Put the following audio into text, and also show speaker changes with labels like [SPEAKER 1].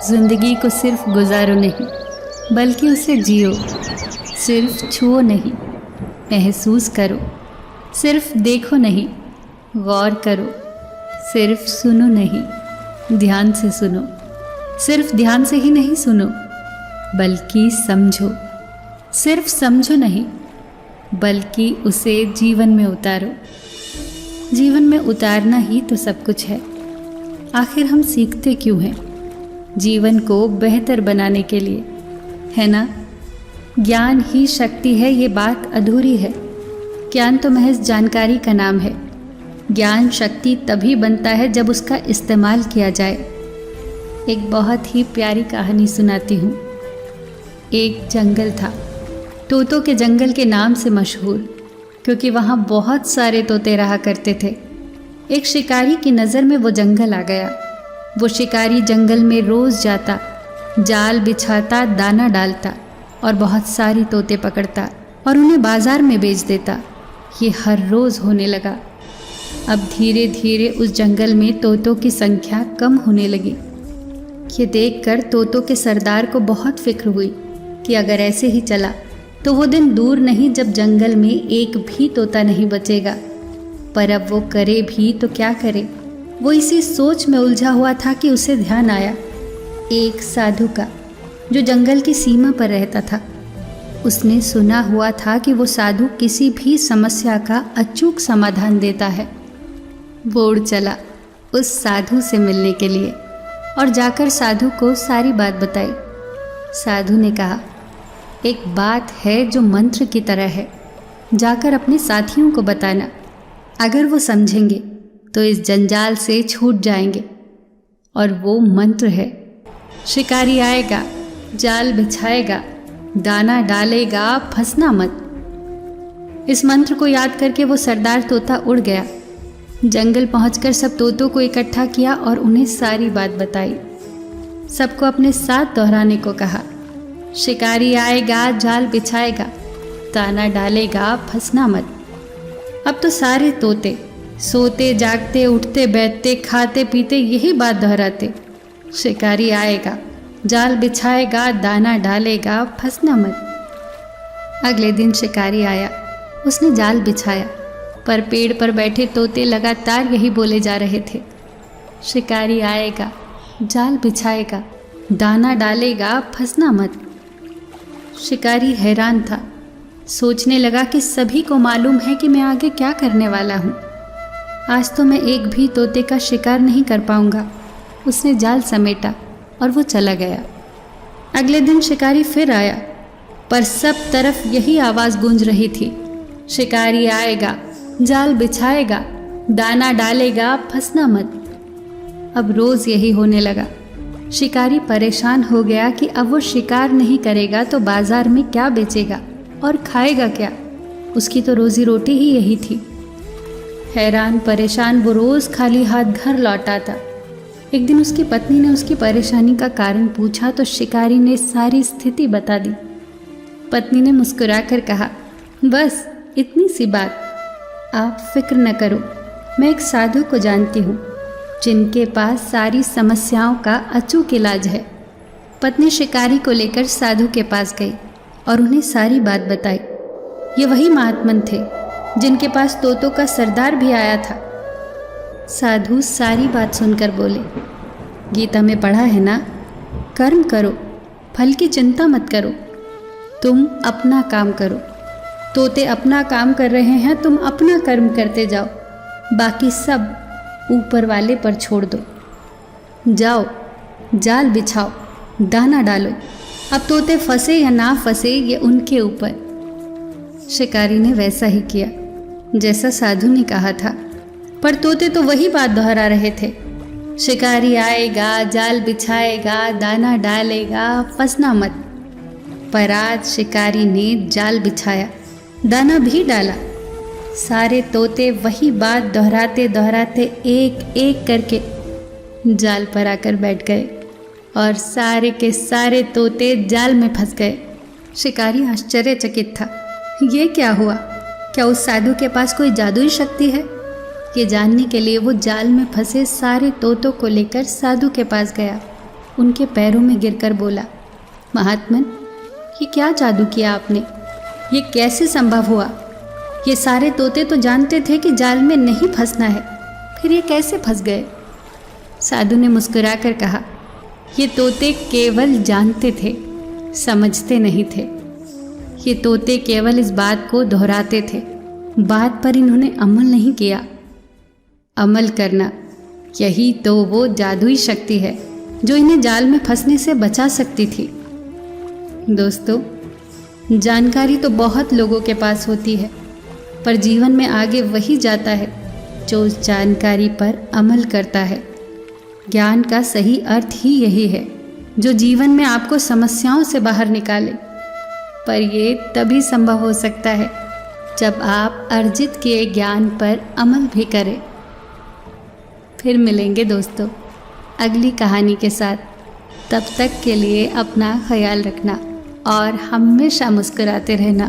[SPEAKER 1] जिंदगी को सिर्फ गुजारो नहीं, बल्कि उसे जियो। सिर्फ छुओ नहीं, महसूस करो। सिर्फ देखो नहीं, गौर करो। सिर्फ सुनो नहीं, ध्यान से सुनो। सिर्फ ध्यान से ही नहीं सुनो, बल्कि समझो। सिर्फ समझो नहीं, बल्कि उसे जीवन में उतारो। जीवन में उतारना ही तो सब कुछ है। आखिर हम सीखते क्यों हैं? जीवन को बेहतर बनाने के लिए, है ना? ज्ञान ही शक्ति है, ये बात अधूरी है। ज्ञान तो महज जानकारी का नाम है। ज्ञान शक्ति तभी बनता है जब उसका इस्तेमाल किया जाए। एक बहुत ही प्यारी कहानी सुनाती हूँ। एक जंगल था, तोतों के जंगल के नाम से मशहूर, क्योंकि वहाँ बहुत सारे तोते रहा करते थे। एक शिकारी की नज़र में वो जंगल आ गया। वो शिकारी जंगल में रोज़ जाता, जाल बिछाता, दाना डालता और बहुत सारी तोते पकड़ता और उन्हें बाज़ार में बेच देता। ये हर रोज़ होने लगा। अब धीरे धीरे उस जंगल में तोतों की संख्या कम होने लगी। ये देखकर तोतों के सरदार को बहुत फिक्र हुई कि अगर ऐसे ही चला तो वो दिन दूर नहीं जब जंगल में एक भी तोता नहीं बचेगा। पर अब वो करे भी तो क्या करे? वो इसी सोच में उलझा हुआ था कि उसे ध्यान आया एक साधु का, जो जंगल की सीमा पर रहता था। उसने सुना हुआ था कि वो साधु किसी भी समस्या का अचूक समाधान देता है। वो उड़ चला उस साधु से मिलने के लिए और जाकर साधु को सारी बात बताई। साधु ने कहा, एक बात है जो मंत्र की तरह है, जाकर अपने साथियों को बताना। अगर वो समझेंगे तो इस जंजाल से छूट जाएंगे। और वो मंत्र है, शिकारी आएगा, जाल बिछाएगा, दाना डालेगा, फंसना मत। इस मंत्र को याद करके वो सरदार तोता उड़ गया। जंगल पहुंचकर सब तोतों को इकट्ठा किया और उन्हें सारी बात बताई। सबको अपने साथ दोहराने को कहा, शिकारी आएगा, जाल बिछाएगा, दाना डालेगा, फंसना मत। अब तो सारे तोते सोते जागते, उठते बैठते, खाते पीते यही बात दोहराते, शिकारी आएगा, जाल बिछाएगा, दाना डालेगा, फंसना मत। अगले दिन शिकारी आया। उसने जाल बिछाया, पर पेड़ पर बैठे तोते लगातार यही बोले जा रहे थे, शिकारी आएगा, जाल बिछाएगा, दाना डालेगा, फंसना मत। शिकारी हैरान था। सोचने लगा कि सभी को मालूम है कि मैं आगे क्या करने वाला हूँ। आज तो मैं एक भी तोते का शिकार नहीं कर पाऊंगा। उसने जाल समेटा और वो चला गया। अगले दिन शिकारी फिर आया, पर सब तरफ यही आवाज़ गूंज रही थी, शिकारी आएगा, जाल बिछाएगा, दाना डालेगा, फंसना मत। अब रोज़ यही होने लगा। शिकारी परेशान हो गया कि अब वो शिकार नहीं करेगा तो बाजार में क्या बेचेगा और खाएगा क्या? उसकी तो रोजी रोटी ही यही थी। हैरान परेशान वो रोज़ खाली हाथ घर लौटा था। एक दिन उसकी पत्नी ने उसकी परेशानी का कारण पूछा तो शिकारी ने सारी स्थिति बता दी। पत्नी ने मुस्कुराकर कहा, बस इतनी सी बात, आप फिक्र न करो। मैं एक साधु को जानती हूँ जिनके पास सारी समस्याओं का अचूक इलाज है। पत्नी शिकारी को लेकर साधु के पास गई और उन्हें सारी बात बताई। ये वही महात्मन थे जिनके पास तोतों का सरदार भी आया था। साधु सारी बात सुनकर बोले, गीता में पढ़ा है ना, कर्म करो, फल की चिंता मत करो, तुम अपना काम करो। तोते अपना काम कर रहे हैं, तुम अपना कर्म करते जाओ, बाकी सब ऊपर वाले पर छोड़ दो। जाओ, जाल बिछाओ, दाना डालो। अब तोते फंसे या ना फंसे ये उनके ऊपर। शिकारी ने वैसा ही किया जैसा साधु ने कहा था, पर तोते तो वही बात दोहरा रहे थे, शिकारी आएगा, जाल बिछाएगा, दाना डालेगा, फंसना मत। पर आज शिकारी ने जाल बिछाया, दाना भी डाला। सारे तोते वही बात दोहराते दोहराते एक एक करके जाल पर आकर बैठ गए और सारे के सारे तोते जाल में फंस गए। शिकारी आश्चर्यचकित था। ये क्या हुआ? क्या उस साधु के पास कोई जादुई शक्ति है? ये जानने के लिए वो जाल में फंसे सारे तोतों को लेकर साधु के पास गया। उनके पैरों में गिरकर बोला, महात्मन, ये क्या जादू किया आपने? ये कैसे संभव हुआ? ये सारे तोते तो जानते थे कि जाल में नहीं फंसना है, फिर ये कैसे फंस गए? साधु ने मुस्कुराकर कहा, ये तोते केवल जानते थे, समझते नहीं थे। ये तोते केवल इस बात को दोहराते थे, बात पर इन्होंने अमल नहीं किया। अमल करना, यही तो वो जादुई शक्ति है जो इन्हें जाल में फंसने से बचा सकती थी। दोस्तों, जानकारी तो बहुत लोगों के पास होती है, पर जीवन में आगे वही जाता है जो उस जानकारी पर अमल करता है। ज्ञान का सही अर्थ ही यही है, जो जीवन में आपको समस्याओं से बाहर निकाले। पर ये तभी संभव हो सकता है जब आप अर्जित किए ज्ञान पर अमल भी करें। फिर मिलेंगे दोस्तों अगली कहानी के साथ। तब तक के लिए अपना ख्याल रखना और हमेशा मुस्कुराते रहना।